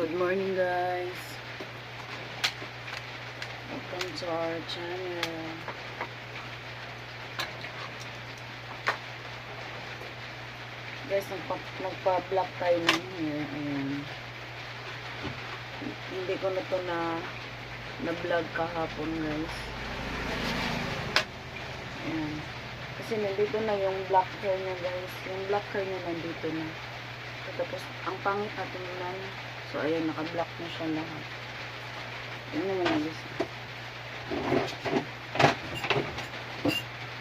Good morning, guys. Welcome to our channel. Guys, nagpa-block tayo ng hair. Ayan. Hindi ko na to na-vlog kahapon, guys. Ayan. Kasi nandito na yung black hair niya, guys. Yung black hair niya nandito na. Tapos, ang pangit natin lang. So, ayan, naka-block na siya lahat. Yan naman, guys.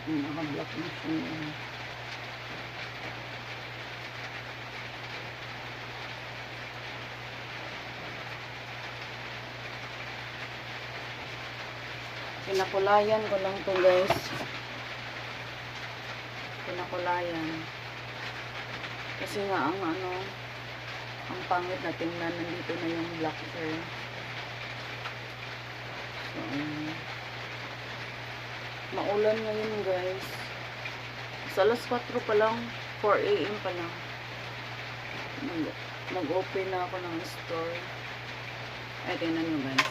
Naka-block na siya lahat. Pinakulayan ko lang to, guys. Pinakulayan. Kasi nga, ang pangit na tingnan, nandito na yung black hair. So, maulan ngayon, guys. Sa alas 4 pa lang, 4 AM pa lang. Nag-open na ako ng store. Ay, tingnan nyo, guys.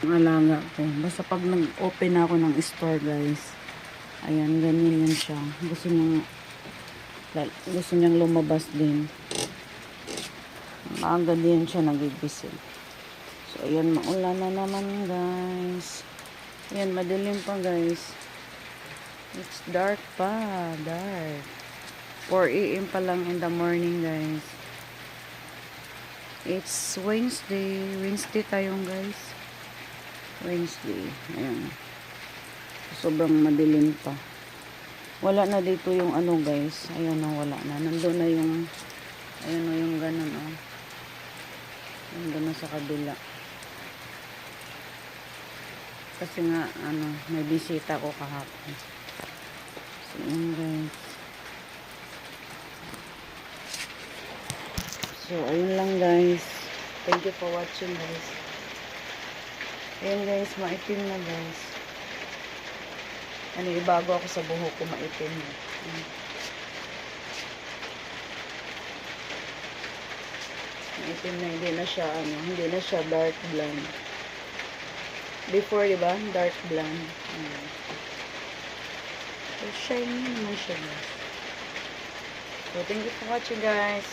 Ang alaga ko. Basta pag nag-open na ako ng store, guys. Ayan, ganyan yan siya. Gusto niyang lumabas din. Maaga din siya nagigising. So, ayan, maulan na naman, guys. Ayan, madilim pa, guys. It's dark pa. Dark. 4 AM pa lang in the morning, guys. It's Wednesday. Wednesday tayong, guys. Wednesday. Ayan. Sobrang madilim pa. Wala na dito yung guys. Ayun na, wala na. Nandun na yung ayun na yung ganun, nandun na sa kabila. Kasi nga, may bisita ko kahapon. So, yun, guys. So, ayun lang, guys. Thank you for watching, guys. Ayun, guys. Maitim na, guys. Ibago ako sa buhok ko, maitim. Maitim na, hindi na siya dark blonde. Before, diba? Dark blonde. So, shiny naman siya, guys. So, thank you for watching, guys.